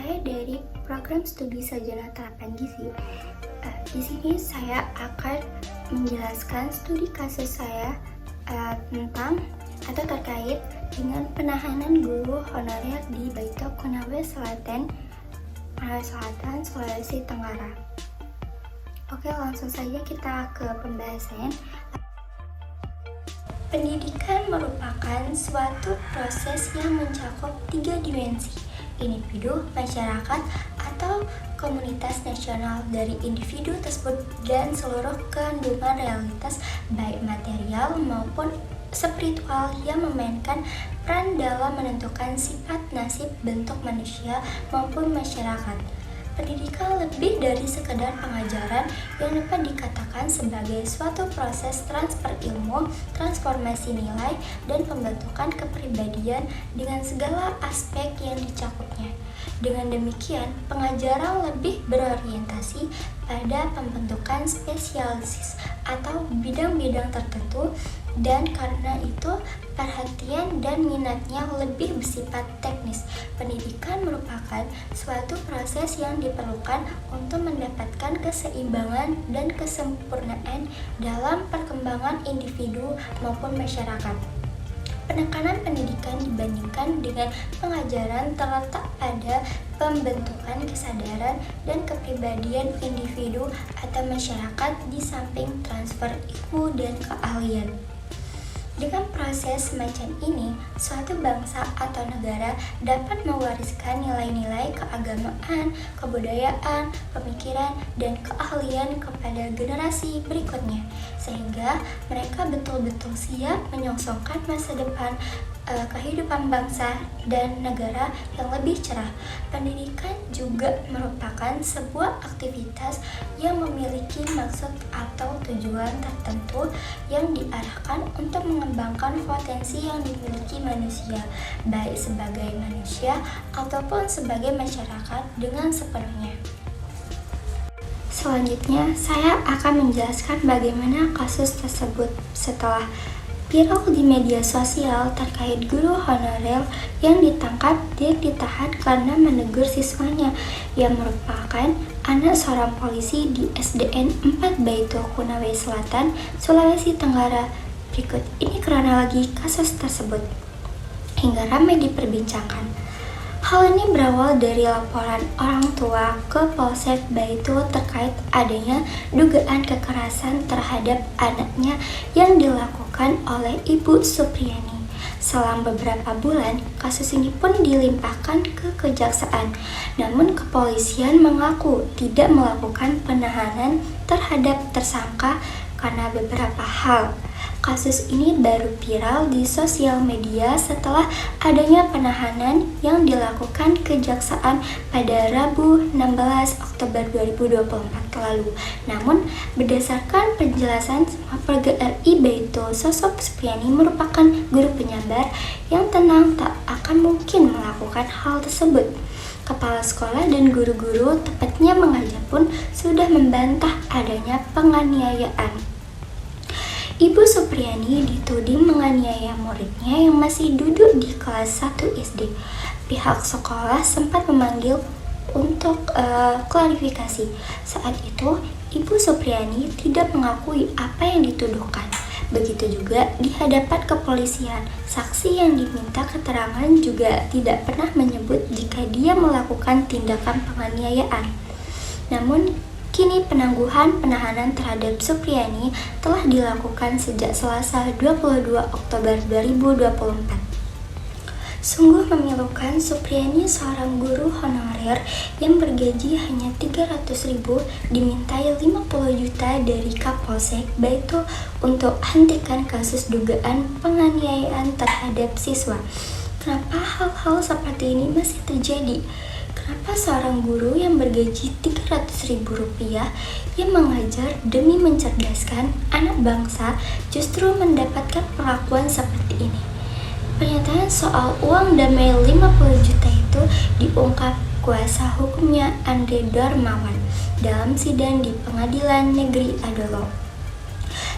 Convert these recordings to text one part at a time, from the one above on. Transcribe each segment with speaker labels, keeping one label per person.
Speaker 1: saya dari program studi sarjana terapan gizi. Di sini saya akan menjelaskan studi kasus saya tentang atau terkait dengan penahanan guru honorer di Baitok Konawe Selatan, Sulawesi Tenggara. Oke, langsung saja kita ke pembahasan. Pendidikan merupakan suatu proses yang mencakup 3 dimensi: individu, masyarakat, atau komunitas nasional dari individu tersebut dan seluruh kandungan realitas baik material maupun spiritual yang memainkan peran dalam menentukan sifat nasib bentuk manusia maupun masyarakat. Pendidikan lebih dari sekedar pengajaran yang dapat dikatakan sebagai suatu proses transfer ilmu, transformasi nilai, dan pembentukan kepribadian dengan segala aspek yang dicakupnya. Dengan demikian, pengajaran lebih berorientasi pada pembentukan spesialis atau bidang-bidang tertentu, dan karena itu perhatian dan minatnya lebih bersifat teknis. Pendidikan merupakan suatu proses yang diperlukan untuk mendapatkan keseimbangan dan kesempurnaan dalam perkembangan individu maupun masyarakat. Penekanan pendidikan dibandingkan dengan pengajaran terletak pada pembentukan kesadaran dan kepribadian individu atau masyarakat di samping transfer ilmu dan keahlian. Dengan proses semacam ini, suatu bangsa atau negara dapat mewariskan nilai-nilai keagamaan, kebudayaan, pemikiran, dan keahlian kepada generasi berikutnya, sehingga mereka betul-betul siap menyongsongkan masa depan kehidupan bangsa dan negara yang lebih cerah. Pendidikan juga merupakan sebuah aktivitas yang memiliki maksud atau tujuan tertentu yang diarahkan untuk mengembangkan potensi yang dimiliki manusia, baik sebagai manusia ataupun sebagai masyarakat dengan sepenuhnya. Selanjutnya, saya akan menjelaskan bagaimana kasus tersebut setelah viral di media sosial terkait guru honorer yang ditangkap dan ditahan karena menegur siswanya yang merupakan anak seorang polisi di SDN 4 Baitok Konawe Selatan, Sulawesi Tenggara. Berikut ini kronologi kasus tersebut hingga ramai diperbincangkan. Hal ini berawal dari laporan orang tua ke Polsek Baitok terkait adanya dugaan kekerasan terhadap anaknya yang dilakukan oleh Ibu Supriani. Selang beberapa bulan, kasus ini pun dilimpahkan ke kejaksaan. Namun kepolisian mengaku tidak melakukan penahanan terhadap tersangka karena beberapa hal. Kasus ini baru viral di sosial media setelah adanya penahanan yang dilakukan kejaksaan pada Rabu 16 Oktober 2024 lalu. Namun, berdasarkan penjelasan Mapolda RI Baitok, sosok Supriani merupakan guru penyabar yang tenang, tak akan mungkin melakukan hal tersebut. Kepala sekolah dan guru-guru tepatnya mengajar pun sudah membantah adanya penganiayaan. Ibu Supriani dituding menganiaya muridnya yang masih duduk di kelas 1 SD. Pihak sekolah sempat memanggil untuk klarifikasi. Saat itu, Ibu Supriani tidak mengakui apa yang dituduhkan. Begitu juga di hadapan kepolisian. Saksi yang diminta keterangan juga tidak pernah menyebut jika dia melakukan tindakan penganiayaan. Namun, kini penangguhan penahanan terhadap Supriani telah dilakukan sejak Selasa 22 Oktober 2024. Sungguh memilukan, Supriani seorang guru honorer yang bergaji hanya 300.000 dimintai 50 juta dari Kapolsek Baitok untuk hentikan kasus dugaan penganiayaan terhadap siswa. Kenapa hal-hal seperti ini masih terjadi? Kenapa seorang guru yang bergaji Rp300.000 yang mengajar demi mencerdaskan anak bangsa justru mendapatkan perlakuan seperti ini? Pernyataan soal uang damai 50 juta itu diungkap kuasa hukumnya Andre Darmawan dalam sidang di Pengadilan Negeri Adolo.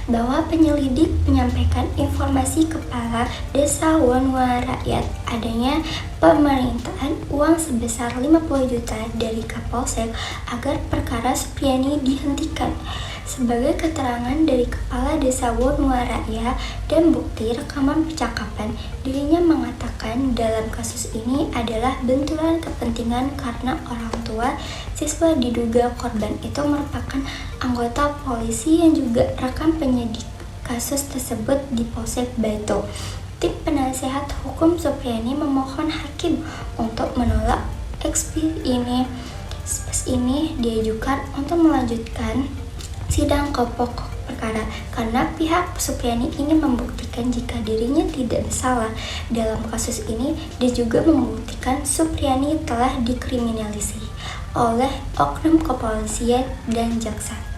Speaker 1: bahwa penyelidik menyampaikan informasi Kepala Desa Wonua Rakyat adanya permintaan uang sebesar 50 juta dari Kapolsek agar perkara Supriani dihentikan. Sebagai keterangan dari Kepala Desa Wonua Rakyat dan bukti rekaman percakapan, dirinya mengatakan dalam kasus ini adalah benturan kepentingan karena orang tua siswa diduga korban itu merupakan anggota polisi yang juga rekan penyidik kasus tersebut di Polsek Baito. Tim penasehat hukum Supriani memohon hakim untuk menolak ekspres ini diajukan untuk melanjutkan sidang ke pokok perkara karena pihak Supriani ingin membuktikan jika dirinya tidak bersalah dalam kasus ini dan juga membuktikan Supriani telah dikriminalisasi oleh oknum kepolisian dan jaksa.